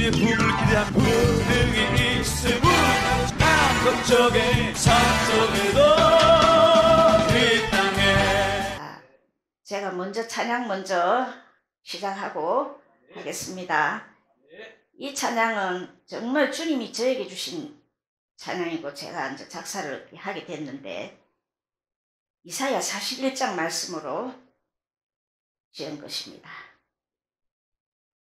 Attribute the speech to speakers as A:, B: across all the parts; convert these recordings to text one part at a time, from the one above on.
A: 주의 품을 기대한 분명히 있음은 남쪽에 서쪽에도 이 땅에.
B: 제가 먼저 찬양 먼저 시작하고 하겠습니다. 이 찬양은 정말 주님이 저에게 주신 찬양이고 제가 이제 작사를 하게 됐는데 이사야 41장 말씀으로 지은 것입니다.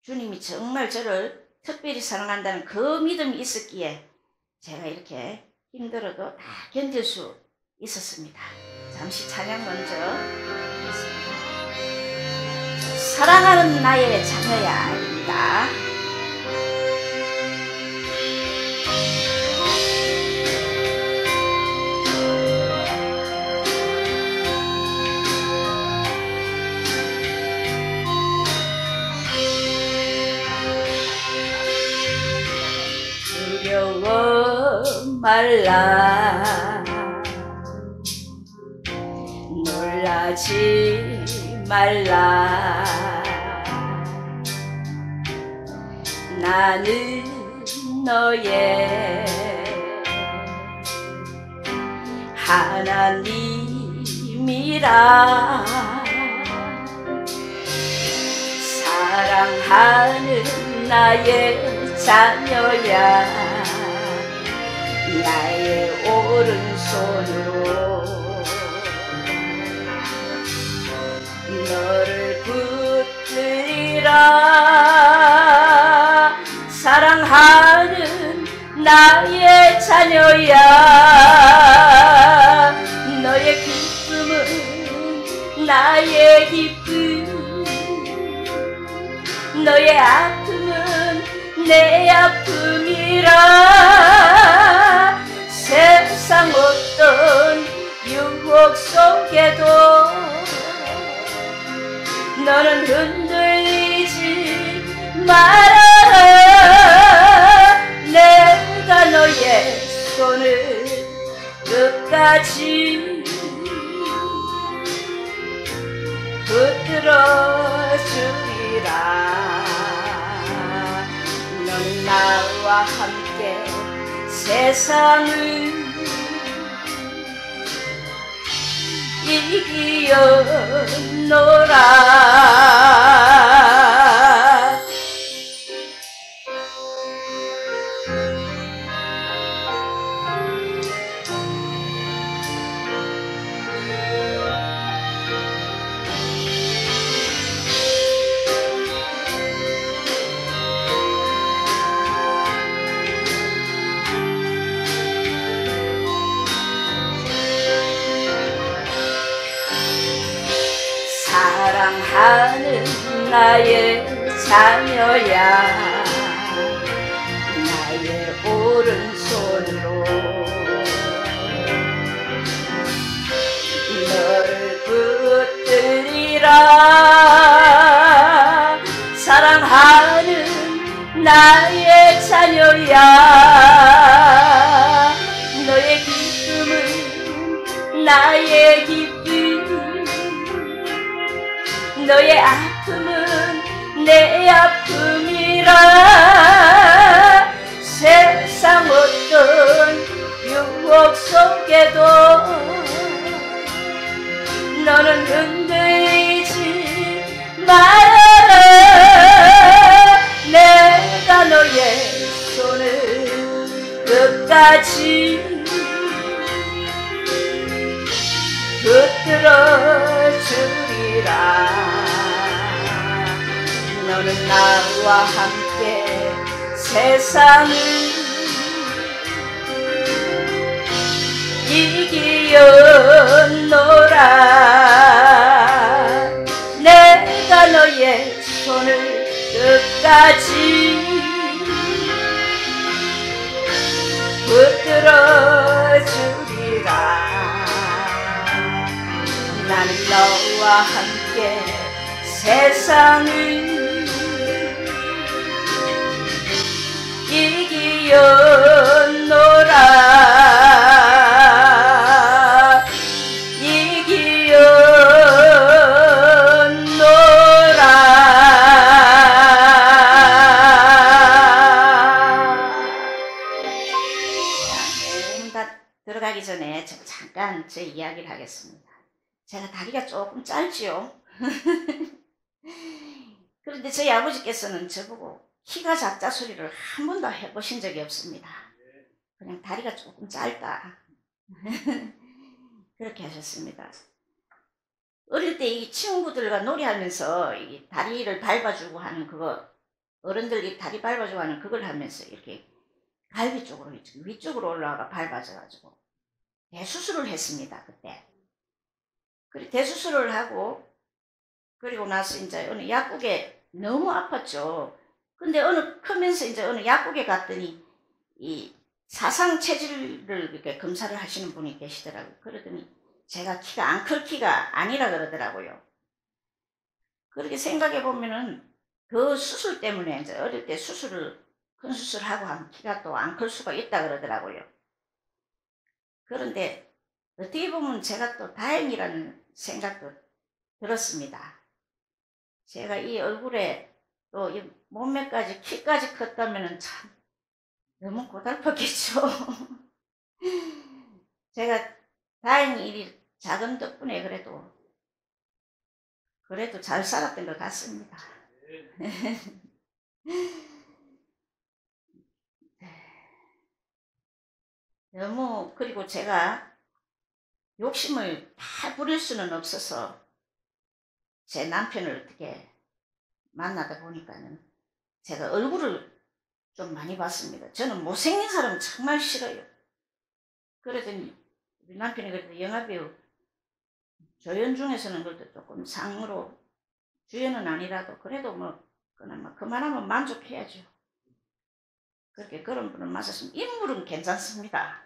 B: 주님이 정말 저를 특별히 사랑한다는 그 믿음이 있었기에 제가 이렇게 힘들어도 다 견딜 수 있었습니다. 잠시 찬양 먼저 하겠습니다. 사랑하는 나의 자녀야입니다. 두려워 말라 놀라지 말라 나는 너의 하나님이라 사랑하는 나의 자녀야 나의 오른손으로 너를 붙들리라 사랑하는 나의 자녀야 너의 기쁨은 나의 기쁨 너의 아픔은 내 아픔이라 세상 어떤 유혹 속에도 너는 흔들리지 말아라 내가 너의 손을 끝까지 붙들어 주리라 너는 나와 함께 세상을 이기었노라 사랑하는 나의 자녀야 나의 오른손으로 너를 붙들리라 사랑하는 나의 자녀야 너의 기쁨은 나의 기쁨 너의 아픔은 내 아픔이라 세상 어떤 유혹 속에도 너는 흔들리지 말아라 내가 너의 손을 끝까지 붙들어 주리라 너는 나와 함께 세상을 이기었노라 내가 너의 손을 끝까지 붙들어 주리라 나는 너와 함께 세상을 이기었노라 이기었노라 전에 제가 잠깐 제 이야기를 하겠습니다. 제가 다리가 조금 짧지요. 그런데 저희 아버지께서는 저보고 키가 작다 소리를 한 번도 해보신 적이 없습니다. 그냥 다리가 조금 짧다. 그렇게 하셨습니다. 어릴 때 이 친구들과 놀이하면서 이 다리를 밟아주고 하는 그거, 어른들이 다리 밟아주고 하는 그걸 하면서 이렇게 갈비 쪽으로 위쪽으로 올라가 밟아져가지고 대수술을 했습니다. 그때. 그리고 대수술을 하고 그리고 나서 이제 어느 약국에 너무 아팠죠. 근데 크면서 이제 어느 약국에 갔더니 이 사상 체질을 이렇게 검사를 하시는 분이 계시더라고요. 그러더니 제가 키가 안 클 키가 아니라 그러더라고요. 그렇게 생각해 보면은 그 수술 때문에 이제 어릴 때 큰 수술하고 하면 키가 또 안 클 수가 있다 그러더라고요. 그런데 어떻게 보면 제가 또 다행이라는 생각도 들었습니다. 제가 이 얼굴에 또 이 몸매까지 키까지 컸다면 참 너무 고달팠겠죠. 제가 다행히 이 작은 덕분에 그래도 잘 살았던 것 같습니다. 너무 그리고 제가 욕심을 다 부릴 수는 없어서 제 남편을 어떻게 만나다 보니까는 제가 얼굴을 좀 많이 봤습니다. 저는 못생긴 사람 정말 싫어요. 그러더니 우리 남편이 그래도 영화배우 조연 중에서는 그래도 조금 상으로 주연은 아니라도 그래도 뭐 그나마 그만하면 만족해야죠. 그렇게 그런 분을 맞았으면 인물은 괜찮습니다.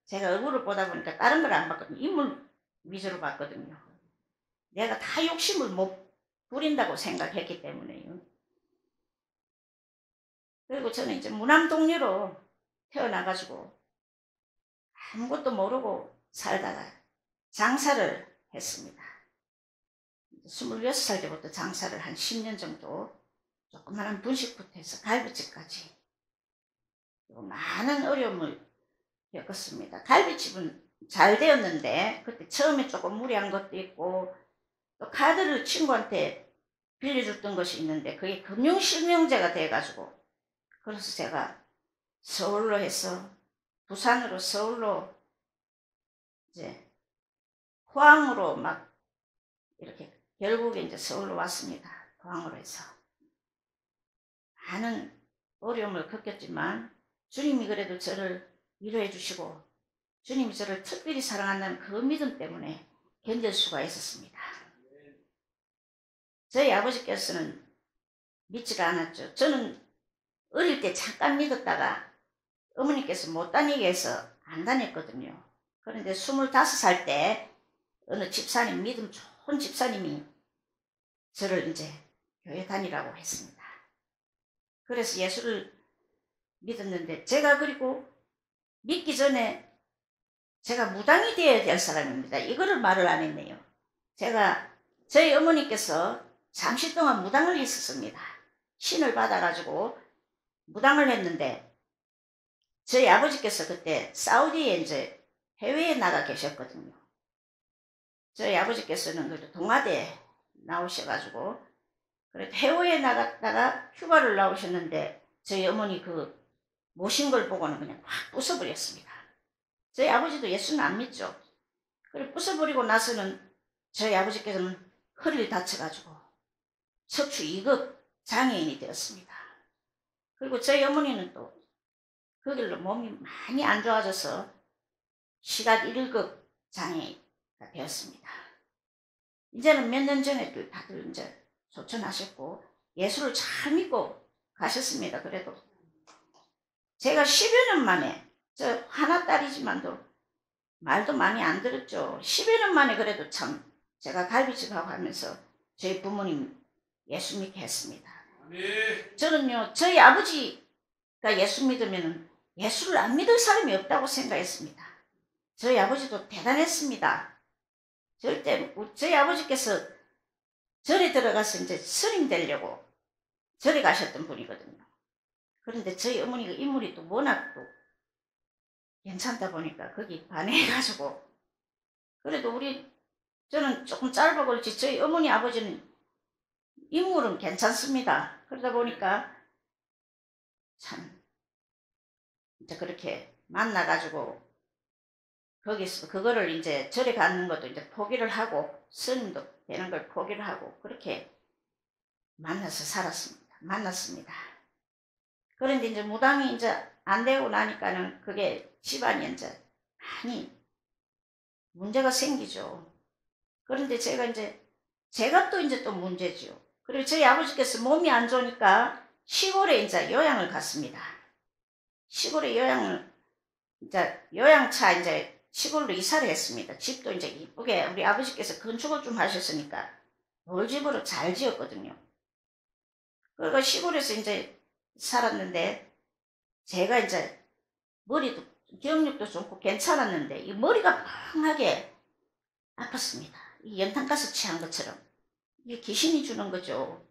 B: 제가 얼굴을 보다 보니까 다른 걸 안 봤거든요. 인물 위주로 봤거든요. 내가 다 욕심을 못 부린다고 생각했기 때문에요. 그리고 저는 이제 무남동녀로 태어나가지고 아무것도 모르고 살다가 장사를 했습니다. 26살 때부터 장사를 한 10년 정도 조그마한 분식부터 해서 갈비집까지 그리고 많은 어려움을 겪었습니다. 갈비집은 잘 되었는데 그때 처음에 조금 무리한 것도 있고 또 카드를 친구한테 빌려줬던 것이 있는데 그게 금융실명제가 돼가지고 그래서 제가 서울로 해서 부산으로 서울로 이제 포항으로 막 이렇게 결국에 이제 서울로 왔습니다. 포항으로 해서 많은 어려움을 겪었지만 주님이 그래도 저를 위로해 주시고 주님이 저를 특별히 사랑한다는 그 믿음 때문에 견딜 수가 있었습니다. 저희 아버지께서는 믿지가 않았죠. 저는 어릴 때 잠깐 믿었다가 어머니께서 못 다니게 해서 안 다녔거든요. 그런데 25살 때 어느 집사님, 믿음 좋은 집사님이 저를 이제 교회 다니라고 했습니다. 그래서 예수를 믿었는데 제가 그리고 믿기 전에 제가 무당이 되어야 될 사람입니다. 이거를 말을 안 했네요. 저희 어머니께서 잠시 동안 무당을 했었습니다. 신을 받아가지고 무당을 했는데 저희 아버지께서 그때 사우디에 이제 해외에 나가 계셨거든요. 저희 아버지께서는 그래도 동아대에 나오셔가지고 그래도 해외에 나갔다가 휴가를 나오셨는데 저희 어머니 그 모신 걸 보고는 그냥 확 부숴버렸습니다. 저희 아버지도 예수는 안 믿죠. 그래 부숴버리고 나서는 저희 아버지께서는 허리를 다쳐가지고 척추 2급 장애인이 되었습니다. 그리고 저희 어머니는 또 그 길로 몸이 많이 안 좋아져서 시각 1급 장애가 되었습니다. 이제는 몇 년 전에 다들 이제 소천하셨고 예수를 잘 믿고 가셨습니다. 그래도 제가 10여 년 만에 저 하나딸이지만도 말도 많이 안 들었죠. 10여 년 만에 그래도 참 제가 갈비집하고 하면서 저희 부모님 예수 믿게 했습니다. 저는요 저희 아버지가 예수 믿으면 예수를 안 믿을 사람이 없다고 생각했습니다. 저희 아버지도 대단했습니다. 절대 저희 아버지께서 절에 들어가서 이제 스님 되려고 절에 가셨던 분이거든요. 그런데 저희 어머니가 인물이 또 워낙 또 괜찮다 보니까 거기 반해가지고 그래도 저는 조금 짧아 그렇지 저희 어머니 아버지는 인물은 괜찮습니다. 그러다 보니까 참 이제 그렇게 만나가지고 거기서 그거를 이제 절에 가는 것도 이제 포기를 하고 스님도 되는 걸 포기를 하고 그렇게 만났습니다. 그런데 이제 무당이 이제 안 되고 나니까는 그게 집안이 이제 많이 문제가 생기죠. 그런데 제가 또 이제 또 문제죠. 그리고 저희 아버지께서 몸이 안 좋으니까 시골에 이제 요양을 갔습니다. 시골에 요양차 이제 시골로 이사를 했습니다. 집도 이제 이쁘게 우리 아버지께서 건축을 좀 하셨으니까 돌집으로 잘 지었거든요. 그리고 시골에서 이제 살았는데 제가 이제 머리도 기억력도 좋고 괜찮았는데 이 머리가 멍하게 아팠습니다. 이 연탄가스 취한 것처럼 이게 귀신이 주는 거죠.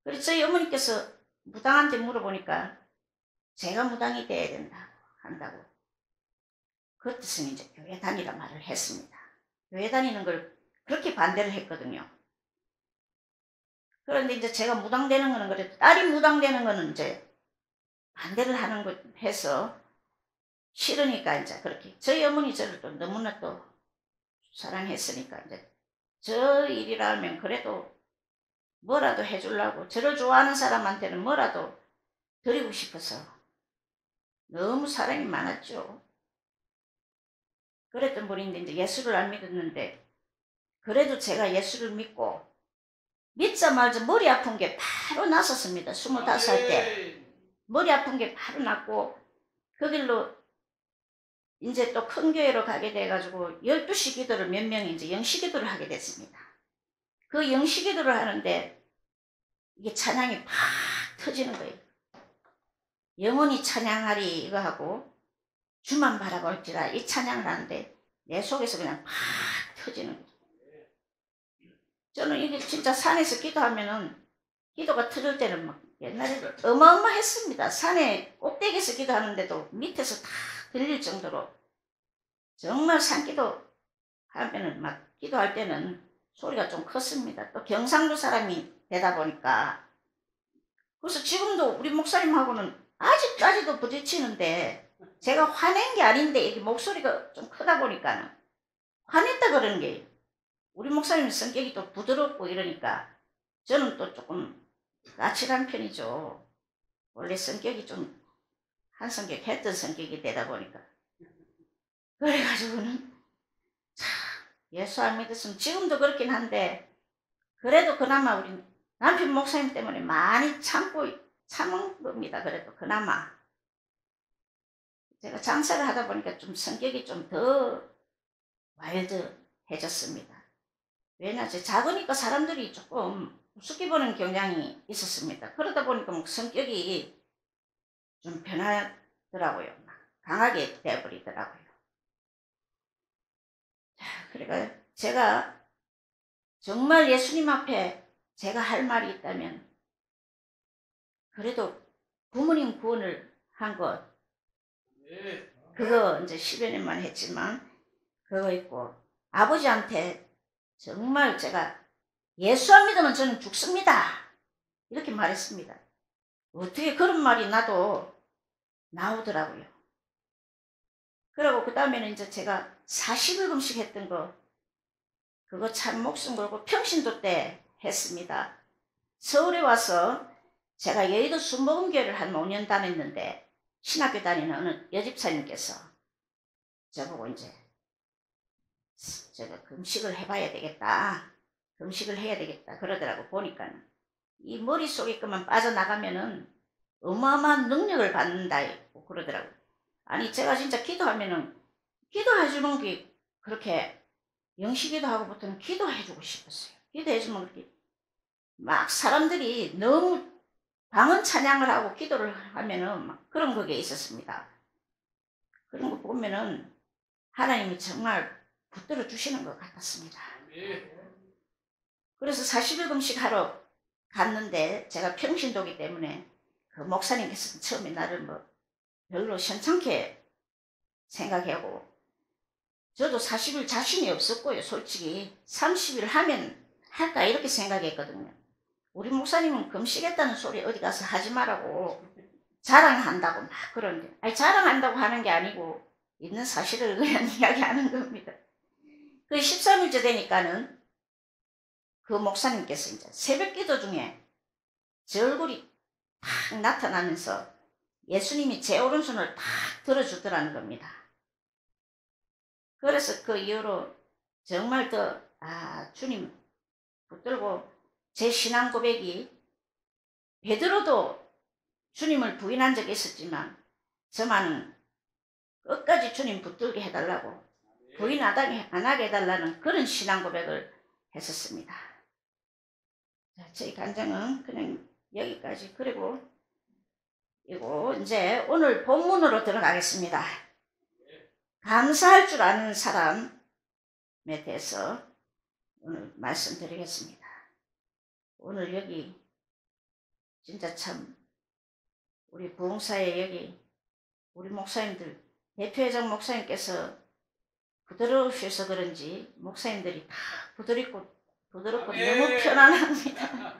B: 그래서 저희 어머니께서 무당한테 물어보니까 제가 무당이 돼야 한다고 그 뜻은 이제 교회 다니라 말을 했습니다. 교회 다니는 걸 그렇게 반대를 했거든요. 그런데 이제 제가 무당되는 거는 그래도 딸이 무당되는 거는 이제 반대를 하는 거 해서 싫으니까 이제 그렇게 저희 어머니 저를 또 너무나 또 사랑했으니까 이제 저 일이라면 그래도 뭐라도 해주려고 저를 좋아하는 사람한테는 뭐라도 드리고 싶어서 너무 사랑이 많았죠. 그랬던 분인데 이제 예수를 안 믿었는데 그래도 제가 예수를 믿고 믿자마자 머리 아픈 게 바로 났었습니다. 25살 때 머리 아픈 게 바로 났고 그 길로 이제 또 큰 교회로 가게 돼가지고 12시 기도를 몇 명이 이제 영시 기도를 하게 됐습니다. 그 영시 기도를 하는데 이게 찬양이 팍 터지는 거예요. 영원히 찬양하리 이거 하고 주만 바라볼지라 이 찬양을 하는데 내 속에서 그냥 팍 터지는 거예요. 저는 이게 진짜 산에서 기도하면은 기도가 터질 때는 막 옛날에 어마어마했습니다. 산에 꼭대기에서 기도하는데도 밑에서 다 들릴 정도로 정말 산기도 하면은 막 기도할 때는 소리가 좀 컸습니다. 또 경상도 사람이 되다 보니까 그래서 지금도 우리 목사님하고는 아직까지도 부딪히는데 제가 화낸 게 아닌데 이게 목소리가 좀 크다 보니까 화냈다 그러는 게 우리 목사님 성격이 또 부드럽고 이러니까 저는 또 조금 까칠한 편이죠. 원래 성격이 좀 한성격 했던 성격이 되다 보니까 그래가지고는 참 예수 안 믿었으면 지금도 그렇긴 한데 그래도 그나마 우리 남편 목사님 때문에 많이 참은 겁니다. 그래도 그나마 제가 장사를 하다 보니까 좀 성격이 좀 더 와일드해졌습니다. 왜냐 작으니까 사람들이 조금 우습게 보는 경향이 있었습니다. 그러다 보니까 뭐 성격이 좀 변하더라고요. 강하게 되어버리더라고요. 그러니까 제가 정말 예수님 앞에 제가 할 말이 있다면 그래도 부모님 구원을 한 것 그거 이제 10여 년만 했지만 그거 있고 아버지한테 정말 제가 예수 안 믿으면 저는 죽습니다. 이렇게 말했습니다. 어떻게 그런 말이 나오더라고요. 그리고 그 다음에는 이제 제가 40일 금식 했던 그거 참 목숨 걸고 평신도 때 했습니다. 서울에 와서 제가 여의도 순복음교회를 한 5년 다녔는데 신학교 다니는 어느 여집사님께서 저보고 이제 제가 금식을 해봐야 되겠다. 금식을 해야 되겠다. 그러더라고. 보니까 이 머릿속에 것만 빠져나가면은 어마어마한 능력을 받는다. 그러더라고. 아니 제가 진짜 기도하면은 기도해주는 게 그렇게 영시기도 하고부터는 기도해주고 싶었어요. 기도해주면 그렇게 막 사람들이 너무 방언 찬양을 하고 기도를 하면은 막 그런 그게 있었습니다. 그런 거 보면은 하나님이 정말 붙들어 주시는 것 같았습니다. 그래서 40일 금식 하러 갔는데 제가 평신도기 때문에 그 목사님께서 처음에 나를 뭐 별로 시원찮게 생각하고, 저도 40일 자신이 없었고요. 솔직히 30일 하면 할까 이렇게 생각했거든요. 우리 목사님은 금식했다는 소리 어디 가서 하지 말라고 자랑한다고 막 그러는데, 아니 자랑한다고 하는 게 아니고 있는 사실을 그냥 이야기하는 겁니다. 그 13일째 되니까는 그 목사님께서 이제 새벽 기도 중에 제 얼굴이 탁 나타나면서 예수님이 제 오른손을 탁 들어주더라는 겁니다. 그래서 그 이후로 정말 더 주님 붙들고 제 신앙 고백이, 베드로도 주님을 부인한 적이 있었지만 저만은 끝까지 주님 붙들게 해달라고, 부인 안 하게 해달라는 그런 신앙 고백을 했었습니다. 자, 저희 간증은 그냥 여기까지. 그리고 이거 이제 오늘 본문으로 들어가겠습니다. 감사할 줄 아는 사람에 대해서 오늘 말씀드리겠습니다. 오늘 여기 진짜 참 우리 부흥사에 여기 우리 목사님들, 대표회장 목사님께서 부드러우셔서 그런지 목사님들이 다 부드럽고 너무 편안합니다.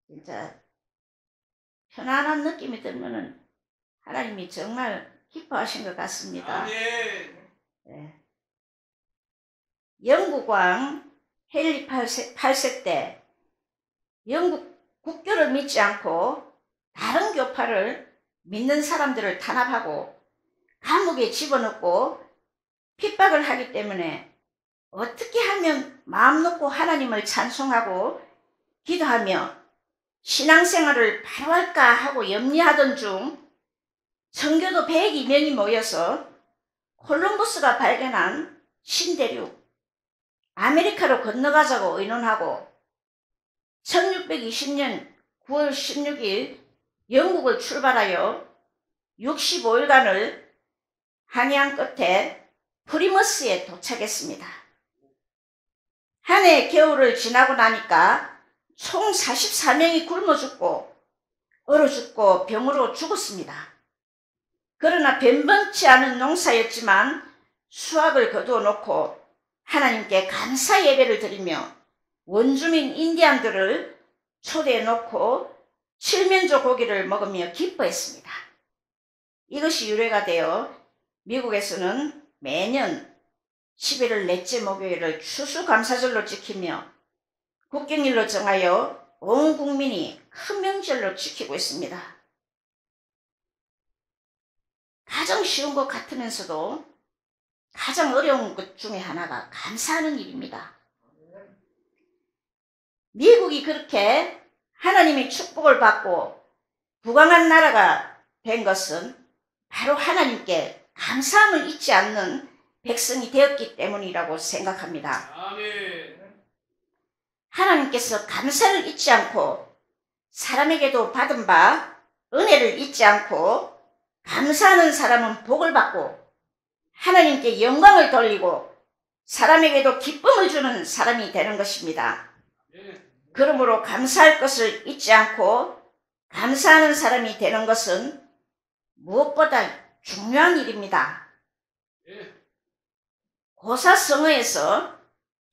B: 진짜 편안한 느낌이 들면은 하나님이 정말 기뻐하신 것 같습니다. 네. 영국 왕 헨리 8세 때 영국 국교를 믿지 않고 다른 교파를 믿는 사람들을 탄압하고 감옥에 집어넣고 핍박을 하기 때문에 어떻게 하면 마음 놓고 하나님을 찬송하고 기도하며 신앙생활을 바로 할까 하고 염려하던 중 청교도 102명이 모여서 콜럼버스가 발견한 신대륙 아메리카로 건너가자고 의논하고 1620년 9월 16일 영국을 출발하여 65일간을 항해한 끝에 프리머스에 도착했습니다. 한 해 겨울을 지나고 나니까 총 44명이 굶어 죽고 얼어 죽고 병으로 죽었습니다. 그러나 변변치 않은 농사였지만 수확을 거두어 놓고 하나님께 감사 예배를 드리며 원주민 인디안들을 초대해 놓고 칠면조 고기를 먹으며 기뻐했습니다. 이것이 유래가 되어 미국에서는 매년 11월 넷째 목요일을 추수감사절로 지키며 국경일로 정하여 온 국민이 큰 명절로 지키고 있습니다. 가장 쉬운 것 같으면서도 가장 어려운 것 중에 하나가 감사하는 일입니다. 미국이 그렇게 하나님의 축복을 받고 부강한 나라가 된 것은 바로 하나님께 감사함을 잊지 않는 백성이 되었기 때문이라고 생각합니다. 하나님께서 감사를 잊지 않고 사람에게도 받은 바 은혜를 잊지 않고 감사하는 사람은 복을 받고 하나님께 영광을 돌리고 사람에게도 기쁨을 주는 사람이 되는 것입니다. 그러므로 감사할 것을 잊지 않고 감사하는 사람이 되는 것은 무엇보다 중요한 일입니다. 고사성어에서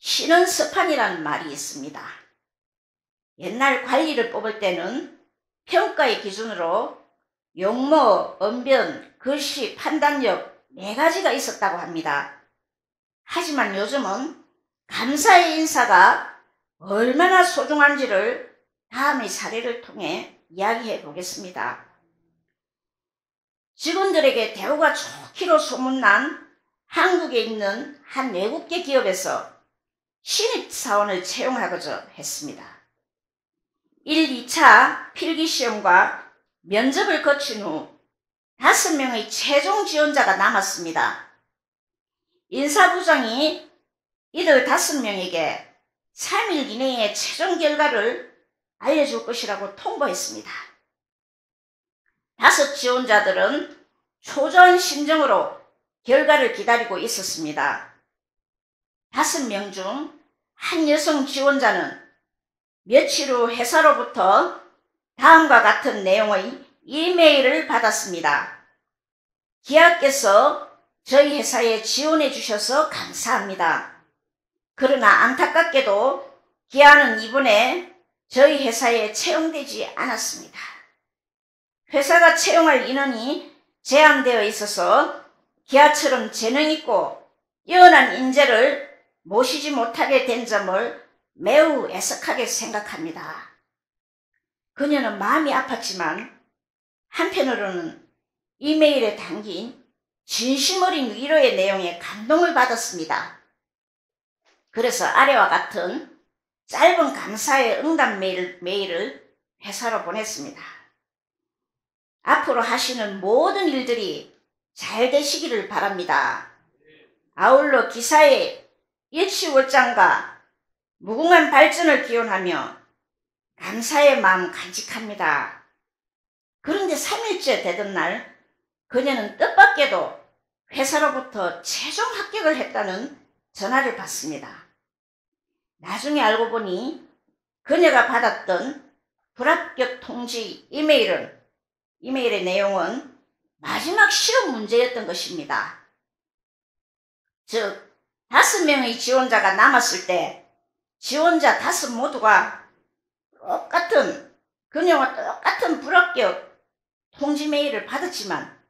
B: 신은 서판이라는 말이 있습니다. 옛날 관리를 뽑을 때는 평가의 기준으로 용모, 언변, 글씨, 판단력 4가지가 있었다고 합니다. 하지만 요즘은 감사의 인사가 얼마나 소중한지를 다음의 사례를 통해 이야기해 보겠습니다. 직원들에게 대우가 좋기로 소문난 한국에 있는 한 외국계 기업에서 신입사원을 채용하고자 했습니다. 1, 2차 필기시험과 면접을 거친 후 5명의 최종 지원자가 남았습니다. 인사부장이 이들 5명에게 3일 이내에 최종 결과를 알려줄 것이라고 통보했습니다. 5 지원자들은 초조한 심정으로 결과를 기다리고 있었습니다. 5명 중 한 여성 지원자는 며칠 후 회사로부터 다음과 같은 내용의 이메일을 받았습니다. 기아께서 저희 회사에 지원해 주셔서 감사합니다. 그러나 안타깝게도 기아는 이번에 저희 회사에 채용되지 않았습니다. 회사가 채용할 인원이 제한되어 있어서 기아처럼 재능있고 뛰어난 인재를 모시지 못하게 된 점을 매우 애석하게 생각합니다. 그녀는 마음이 아팠지만 한편으로는 이메일에 담긴 진심 어린 위로의 내용에 감동을 받았습니다. 그래서 아래와 같은 짧은 감사의 응답 메일을 회사로 보냈습니다. 앞으로 하시는 모든 일들이 잘 되시기를 바랍니다. 아울러 기사의 일치월장과 무궁한 발전을 기원하며 감사의 마음 간직합니다. 그런데 3일째 되던 날 그녀는 뜻밖에도 회사로부터 최종 합격을 했다는 전화를 받습니다. 나중에 알고 보니 그녀가 받았던 불합격 통지 이메일의 내용은 마지막 시험 문제였던 것입니다. 즉 5명의 지원자가 남았을 때 지원자 5 모두가 그녀와 똑같은 불합격 통지 메일을 받았지만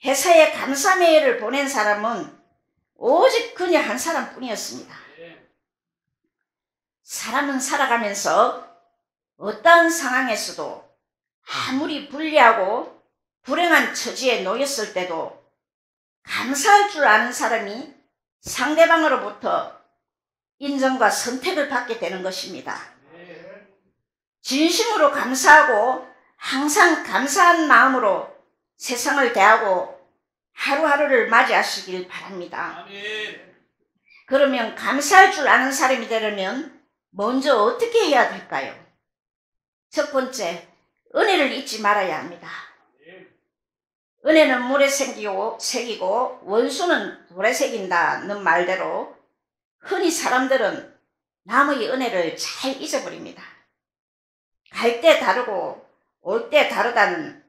B: 회사에 감사 메일을 보낸 사람은 오직 그녀 한 사람뿐이었습니다. 사람은 살아가면서 어떠한 상황에서도 아무리 불리하고 불행한 처지에 놓였을 때도 감사할 줄 아는 사람이 상대방으로부터 인정과 선택을 받게 되는 것입니다. 진심으로 감사하고 항상 감사한 마음으로 세상을 대하고 하루하루를 맞이하시길 바랍니다. 그러면 감사할 줄 아는 사람이 되려면 먼저 어떻게 해야 될까요? 첫 번째, 은혜를 잊지 말아야 합니다. 은혜는 물에 새기고 원수는 돌에 새긴다는 말대로 흔히 사람들은 남의 은혜를 잘 잊어버립니다. 갈 때 다르고 올 때 다르다는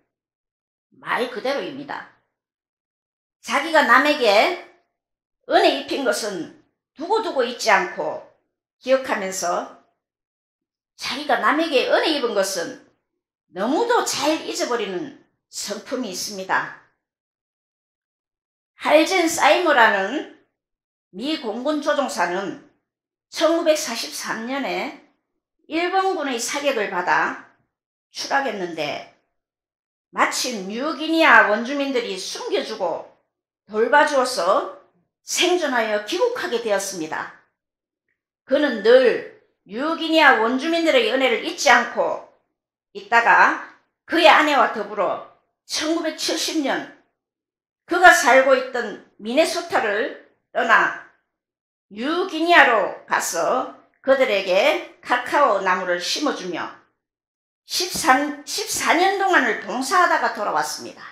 B: 말 그대로입니다. 자기가 남에게 은혜 입힌 것은 두고두고 잊지 않고 기억하면서 자기가 남에게 은혜 입은 것은 너무도 잘 잊어버리는 성품이 있습니다. 할젠 사이머라는 미 공군 조종사는 1943년에 일본군의 사격을 받아 추락했는데 마침 뉴기니아 원주민들이 숨겨주고 돌봐주어서 생존하여 귀국하게 되었습니다. 그는 늘 뉴기니아 원주민들의 은혜를 잊지 않고 있다가 그의 아내와 더불어 1970년 그가 살고 있던 미네소타를 떠나 뉴기니아로 가서 그들에게 카카오 나무를 심어주며 14년 동안을 봉사하다가 돌아왔습니다.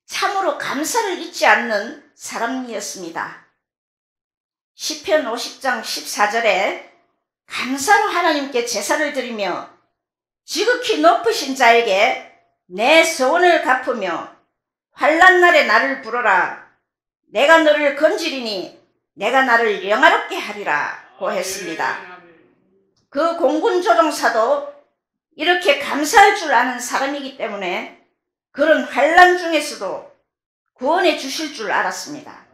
B: 참으로 감사를 잊지 않는 사람이었습니다. 시편 50장 14절에 감사로 하나님께 제사를 드리며 지극히 높으신 자에게 내 소원을 갚으며 환난 날에 나를 부르라. 내가 너를 건지리니 내가 나를 영화롭게 하리라고 했습니다. 그 공군 조종사도 이렇게 감사할 줄 아는 사람이기 때문에 그런 환난 중에서도 구원해 주실 줄 알았습니다.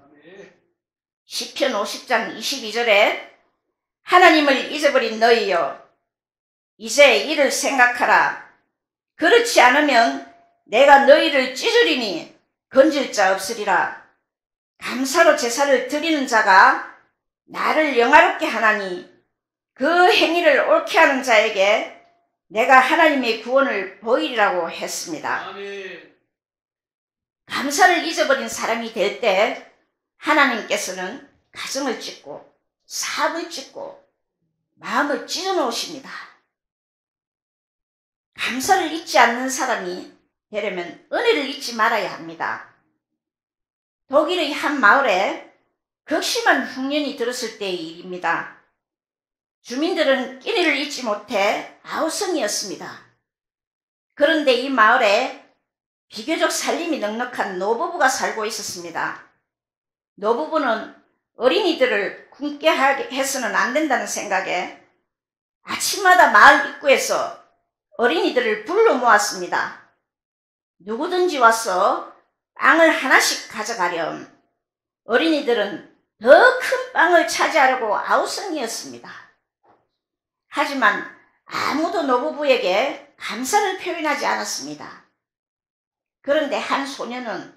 B: 시편 50장 22절에 하나님을 잊어버린 너희여 이제 이를 생각하라. 그렇지 않으면 내가 너희를 찢으리니 건질 자 없으리라. 감사로 제사를 드리는 자가 나를 영화롭게 하나니 그 행위를 옳게 하는 자에게 내가 하나님의 구원을 보이리라고 했습니다. 감사를 잊어버린 사람이 될 때 하나님께서는 가정을 찢고 사업을 찢고 마음을 찢어 놓으십니다. 감사를 잊지 않는 사람이 되려면 은혜를 잊지 말아야 합니다. 독일의 한 마을에 극심한 흉년이 들었을 때의 일입니다. 주민들은 끼니를 잊지 못해 아우성이었습니다. 그런데 이 마을에 비교적 살림이 넉넉한 노부부가 살고 있었습니다. 노부부는 어린이들을 굶게 해서는 안 된다는 생각에 아침마다 마을 입구에서 어린이들을 불러 모았습니다. 누구든지 와서 빵을 하나씩 가져가렴. 어린이들은 더 큰 빵을 차지하려고 아우성이었습니다. 하지만 아무도 노부부에게 감사를 표현하지 않았습니다. 그런데 한 소녀는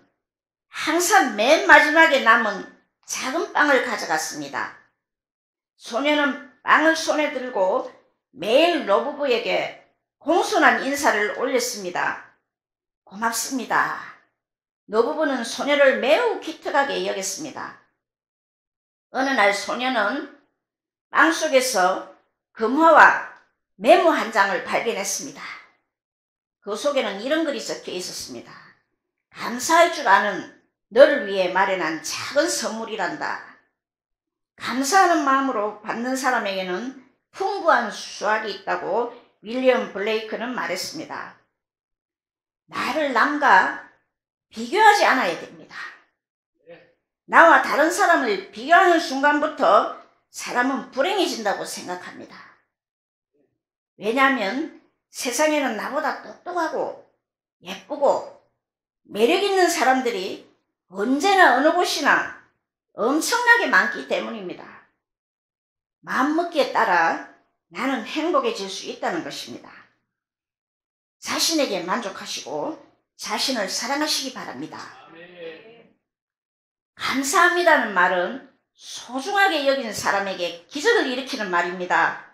B: 항상 맨 마지막에 남은 작은 빵을 가져갔습니다. 소녀는 빵을 손에 들고 매일 노부부에게 공손한 인사를 올렸습니다. 고맙습니다. 노부부는 소녀를 매우 기특하게 여겼습니다. 어느 날 소녀는 빵 속에서 금화와 메모 한 장을 발견했습니다. 그 속에는 이런 글이 적혀 있었습니다. 감사할 줄 아는 너를 위해 마련한 작은 선물이란다. 감사하는 마음으로 받는 사람에게는 풍부한 수확이 있다고 윌리엄 블레이크는 말했습니다. 나를 남과 비교하지 않아야 됩니다. 나와 다른 사람을 비교하는 순간부터 사람은 불행해진다고 생각합니다. 왜냐하면 세상에는 나보다 똑똑하고 예쁘고 매력 있는 사람들이 언제나 어느 곳이나 엄청나게 많기 때문입니다. 마음먹기에 따라 나는 행복해질 수 있다는 것입니다. 자신에게 만족하시고 자신을 사랑하시기 바랍니다. 감사합니다는 말은 소중하게 여기는 사람에게 기적을 일으키는 말입니다.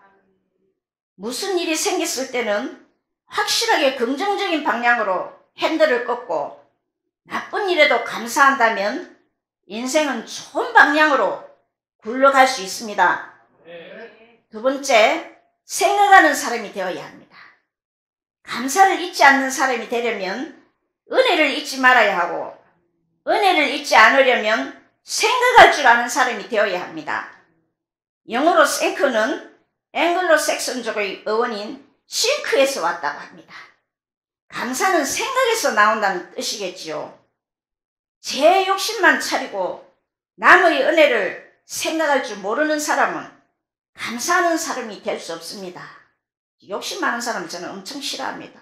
B: 무슨 일이 생겼을 때는 확실하게 긍정적인 방향으로 핸들을 꺾고 나쁜 일에도 감사한다면 인생은 좋은 방향으로 굴러갈 수 있습니다. 두 번째, 생각하는 사람이 되어야 합니다. 감사를 잊지 않는 사람이 되려면 은혜를 잊지 말아야 하고 은혜를 잊지 않으려면 생각할 줄 아는 사람이 되어야 합니다. 영어로 생크는 앵글로색슨족의 어원인 싱크에서 왔다고 합니다. 감사는 생각에서 나온다는 뜻이겠지요. 제 욕심만 차리고 남의 은혜를 생각할 줄 모르는 사람은 감사하는 사람이 될 수 없습니다. 욕심 많은 사람은 저는 엄청 싫어합니다.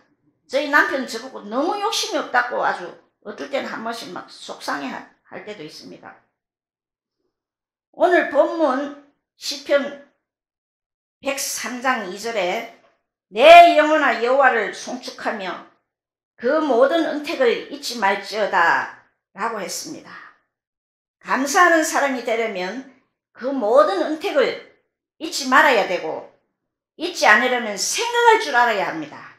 B: 저희 남편은 저보고 너무 욕심이 없다고 아주 어떨 때는 한 번씩 막 속상해 할 때도 있습니다. 오늘 본문 시편 103장 2절에 내 영혼아 여호와를 송축하며 그 모든 은택을 잊지 말지어다 라고 했습니다. 감사하는 사람이 되려면 그 모든 은택을 잊지 말아야 되고 잊지 않으려면 생각할 줄 알아야 합니다.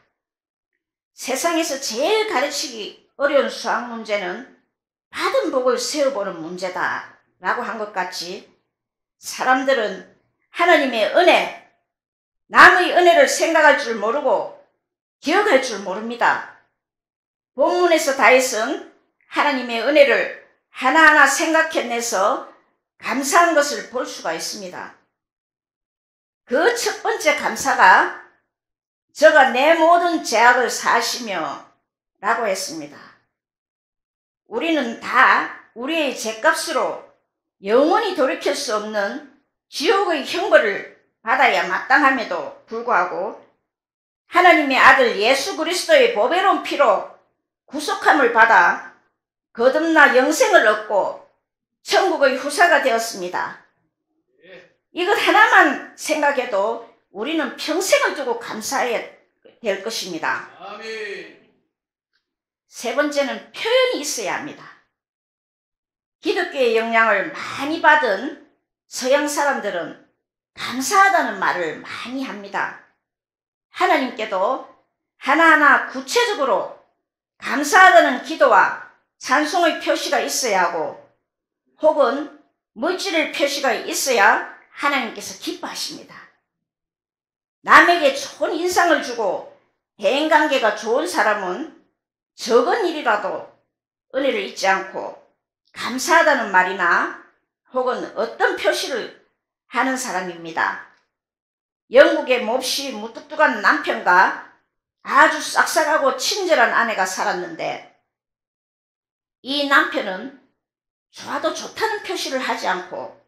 B: 세상에서 제일 가르치기 어려운 수학 문제는 받은 복을 세어보는 문제다 라고 한 것 같이 사람들은 하나님의 은혜, 남의 은혜를 생각할 줄 모르고 기억할 줄 모릅니다. 본문에서 다윗은 하나님의 은혜를 하나하나 생각해내서 감사한 것을 볼 수가 있습니다. 그 첫 번째 감사가 저가 내 모든 죄악을 사하시며 라고 했습니다. 우리는 다 우리의 죄값으로 영원히 돌이킬 수 없는 지옥의 형벌을 받아야 마땅함에도 불구하고 하나님의 아들 예수 그리스도의 보배로운 피로 구속함을 받아 거듭나 영생을 얻고 천국의 후사가 되었습니다. 이것 하나만 생각해도 우리는 평생을 두고 감사해야 될 것입니다. 세 번째는 표현이 있어야 합니다. 기독교의 영향을 많이 받은 서양 사람들은 감사하다는 말을 많이 합니다. 하나님께도 하나하나 구체적으로 감사하다는 기도와 찬송의 표시가 있어야 하고 혹은 물질의 표시가 있어야 하나님께서 기뻐하십니다. 남에게 좋은 인상을 주고 대인관계가 좋은 사람은 적은 일이라도 은혜를 잊지 않고 감사하다는 말이나 혹은 어떤 표시를 하는 사람입니다. 영국의 몹시 무뚝뚝한 남편과 아주 싹싹하고 친절한 아내가 살았는데 이 남편은 좋아도 좋다는 표시를 하지 않고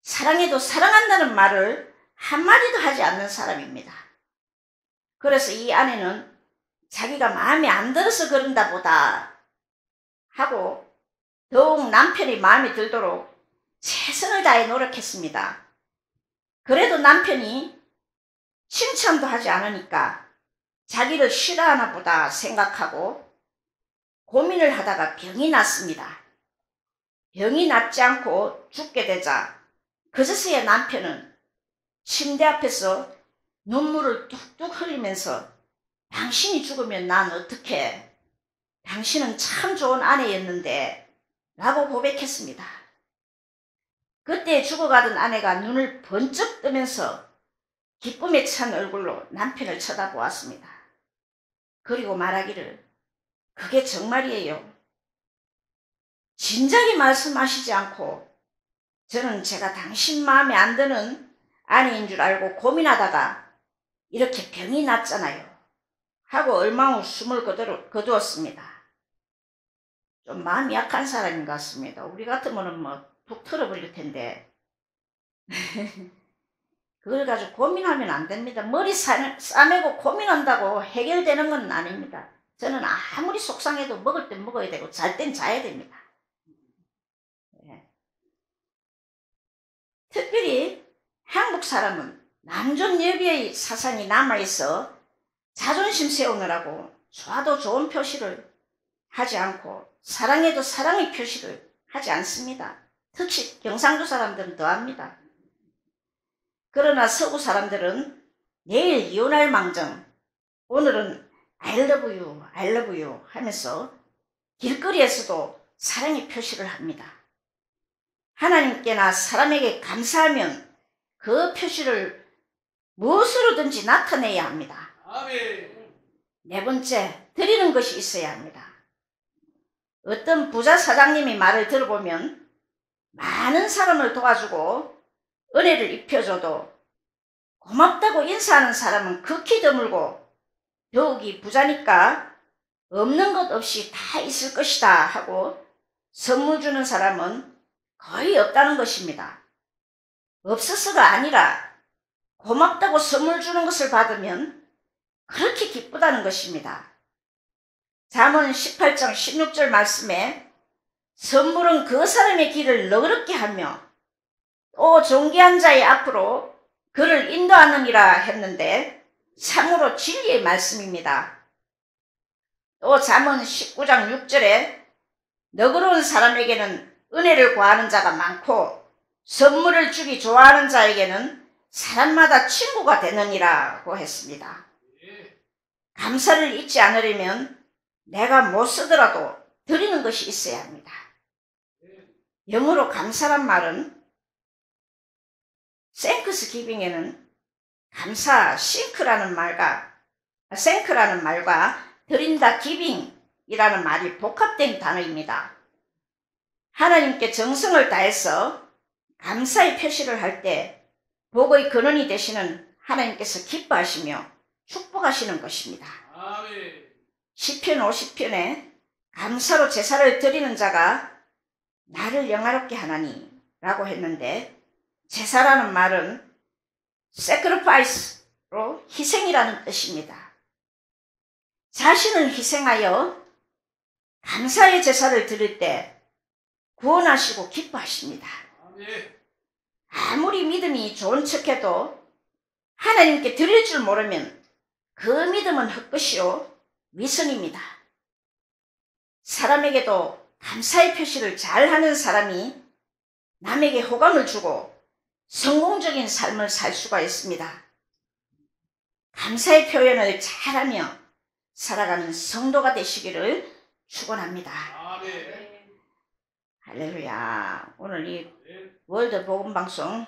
B: 사랑해도 사랑한다는 말을 한마디도 하지 않는 사람입니다. 그래서 이 아내는 자기가 마음에 안 들어서 그런다 보다 하고 더욱 남편이 마음에 들도록 최선을 다해 노력했습니다. 그래도 남편이 칭찬도 하지 않으니까 자기를 싫어하나 보다 생각하고 고민을 하다가 병이 났습니다. 병이 낫지 않고 죽게 되자 그제서야 남편은 침대 앞에서 눈물을 뚝뚝 흘리면서 당신이 죽으면 난 어떡해? 당신은 참 좋은 아내였는데 라고 고백했습니다. 그때 죽어가던 아내가 눈을 번쩍 뜨면서 기쁨에 찬 얼굴로 남편을 쳐다보았습니다. 그리고 말하기를 그게 정말이에요. 진작에 말씀하시지 않고 저는 제가 당신 마음에 안 드는 아내인 줄 알고 고민하다가 이렇게 병이 났잖아요. 하고 얼마후 숨을 거두었습니다. 좀 마음이 약한 사람인 것 같습니다. 우리 같으면 뭐 툭 털어버릴 텐데 그걸 가지고 고민하면 안 됩니다. 머리 싸매고 고민한다고 해결되는 건 아닙니다. 저는 아무리 속상해도 먹을 땐 먹어야 되고 잘 땐 자야 됩니다. 네. 특별히 한국 사람은 남존 여비의 사상이 남아있어 자존심 세우느라고 좋아도 좋은 표시를 하지 않고 사랑해도 사랑의 표시를 하지 않습니다. 특히 경상도 사람들은 더합니다. 그러나 서구 사람들은 내일 이혼할 망정 오늘은 I love you, I love you 하면서 길거리에서도 사랑의 표시를 합니다. 하나님께나 사람에게 감사하면 그 표시를 무엇으로든지 나타내야 합니다.
A: 아멘.
B: 네 번째, 드리는 것이 있어야 합니다. 어떤 부자 사장님이 말을 들어보면 많은 사람을 도와주고 은혜를 입혀줘도 고맙다고 인사하는 사람은 극히 드물고 더욱이 부자니까 없는 것 없이 다 있을 것이다 하고 선물 주는 사람은 거의 없다는 것입니다. 없어서가 아니라 고맙다고 선물 주는 것을 받으면 그렇게 기쁘다는 것입니다. 잠언 18장 16절 말씀에 선물은 그 사람의 길을 너그럽게 하며 또 존귀한 자의 앞으로 그를 인도하느니라 했는데 참으로 진리의 말씀입니다. 또 잠언 19장 6절에 너그러운 사람에게는 은혜를 구하는 자가 많고 선물을 주기 좋아하는 자에게는 사람마다 친구가 되느니라고 했습니다. 감사를 잊지 않으려면 내가 못 쓰더라도 드리는 것이 있어야 합니다. 영어로 감사란 말은 thanks giving에는 감사, 싱크라는 말과 드린다, giving이라는 말이 복합된 단어입니다. 하나님께 정성을 다해서 감사의 표시를 할 때 복의 근원이 되시는 하나님께서 기뻐하시며 축복하시는 것입니다.
A: 아멘.
B: 시편 50편에 감사로 제사를 드리는 자가 나를 영화롭게 하나니 라고 했는데 제사라는 말은 sacrifice로 희생이라는 뜻입니다. 자신을 희생하여 감사의 제사를 드릴 때 구원하시고 기뻐하십니다.
A: 아멘.
B: 아무리 믿음이 좋은 척해도 하나님께 드릴 줄 모르면 그 믿음은 헛것이요 위선입니다. 사람에게도 감사의 표시를 잘하는 사람이 남에게 호감을 주고 성공적인 삶을 살 수가 있습니다. 감사의 표현을 잘하며 살아가는 성도가 되시기를 축원합니다.
A: 아멘.
B: 할렐루야. 오늘 이 월드 복음 방송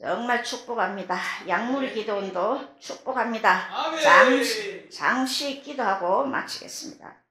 B: 정말 축복합니다. 약물 기도원도 축복합니다.
A: 아멘.
B: 잠시 기도하고 마치겠습니다.